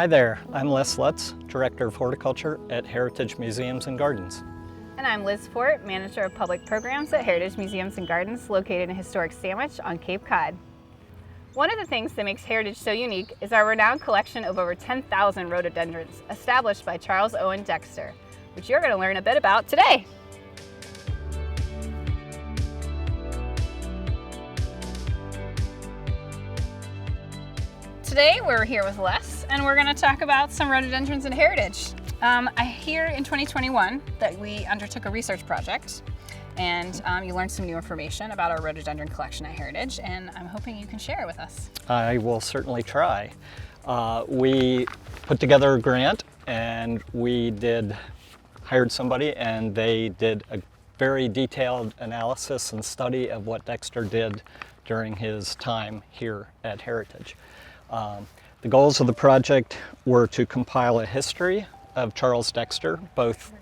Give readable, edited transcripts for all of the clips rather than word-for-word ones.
Hi there, I'm Les Lutz, Director of Horticulture at Heritage Museums and Gardens. And I'm Liz Fort, Manager of Public Programs at Heritage Museums and Gardens located in historic Sandwich on Cape Cod. One of the things that makes Heritage so unique is our renowned collection of over 10,000 rhododendrons established by Charles Owen Dexter, which you're going to learn a bit about today. Today we're here with Les and we're going to talk about some rhododendrons at Heritage. I hear in 2021 that we undertook a research project and you learned some new information about our rhododendron collection at Heritage, and I'm hoping you can share it with us. I will certainly try. We put together a grant and we hired somebody and they did a very detailed analysis and study of what Dexter did during his time here at Heritage. The goals of the project were to compile a history of Charles Dexter, both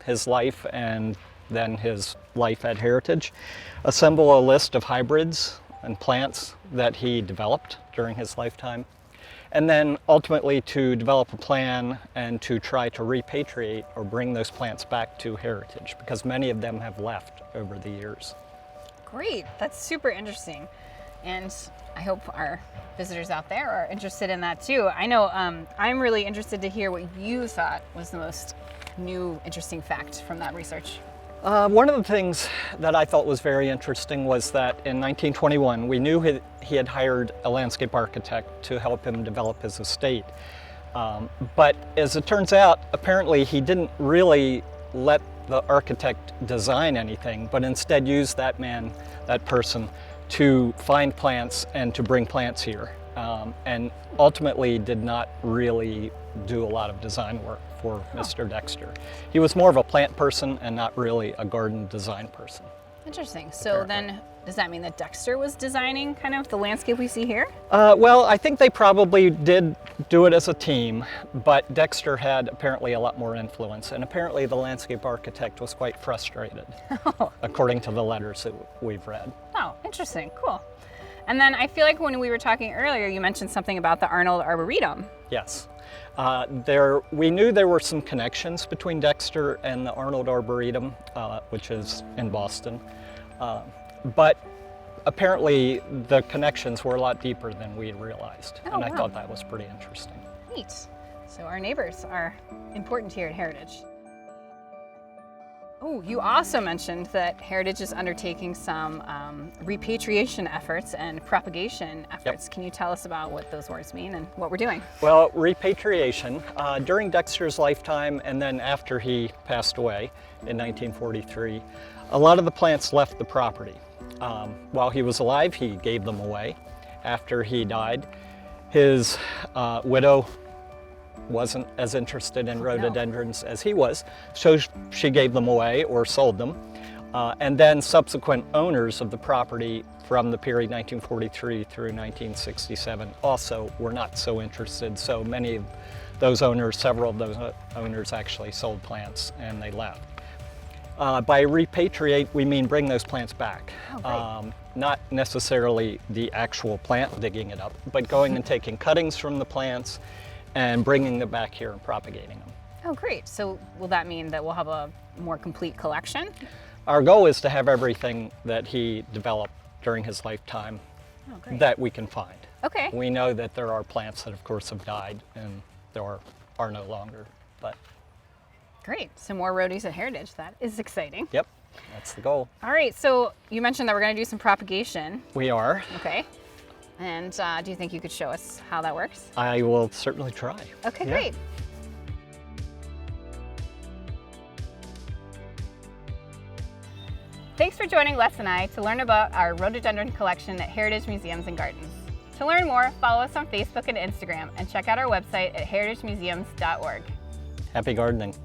his life and then his life at Heritage, assemble a list of hybrids and plants that he developed during his lifetime, and then ultimately to develop a plan and to try to repatriate or bring those plants back to Heritage, because many of them have left over the years. Great, that's super interesting. And I hope our visitors out there are interested in that too. I know I'm really interested to hear what you thought was the most new, interesting fact from that research. One of the things that I thought was very interesting was that in 1921, we knew he had hired a landscape architect to help him develop his estate. But as it turns out, apparently he didn't really let the architect design anything, but instead used that person, to find plants and to bring plants here, and ultimately did not really do a lot of design work for Mr. Dexter. He was more of a plant person and not really a garden design person. Interesting. So then, does that mean that Dexter was designing kind of the landscape we see here? Well, I think they probably did do it as a team, but Dexter had apparently a lot more influence, and apparently the landscape architect was quite frustrated, according to the letters that we've read. Oh, interesting. Cool. And then I feel like when we were talking earlier, you mentioned something about the Arnold Arboretum. Yes. We knew there were some connections between Dexter and the Arnold Arboretum, which is in Boston. But apparently the connections were a lot deeper than we had realized. Oh, and I wow. thought that was pretty interesting. Neat. So our neighbors are important here at Heritage. Oh, you also mentioned that Heritage is undertaking some repatriation efforts and propagation efforts. Yep. Can you tell us about what those words mean and what we're doing? Well, repatriation, during Dexter's lifetime and then after he passed away in 1943, a lot of the plants left the property. While he was alive, he gave them away. After he died, his widow wasn't as interested in rhododendrons as he was, so she gave them away or sold them. And then subsequent owners of the property from the period 1943 through 1967 also were not so interested, so many of those owners, several of those owners actually sold plants and they left. By repatriate, we mean bring those plants back. Oh, not necessarily the actual plant, digging it up, but going and taking cuttings from the plants and bringing them back here and propagating them. Oh, great. So will that mean that we'll have a more complete collection? Our goal is to have everything that he developed during his lifetime that we can find. Okay. We know that there are plants that, of course, have died and there are no longer, but. Great. Some more roadies at Heritage. That is exciting. Yep, that's the goal. All right. So you mentioned that we're going to do some propagation. We are. Okay. And do you think you could show us how that works? I will certainly try. Okay, great. Thanks for joining Les and I to learn about our rhododendron collection at Heritage Museums and Gardens. To learn more, follow us on Facebook and Instagram and check out our website at heritagemuseums.org. Happy gardening.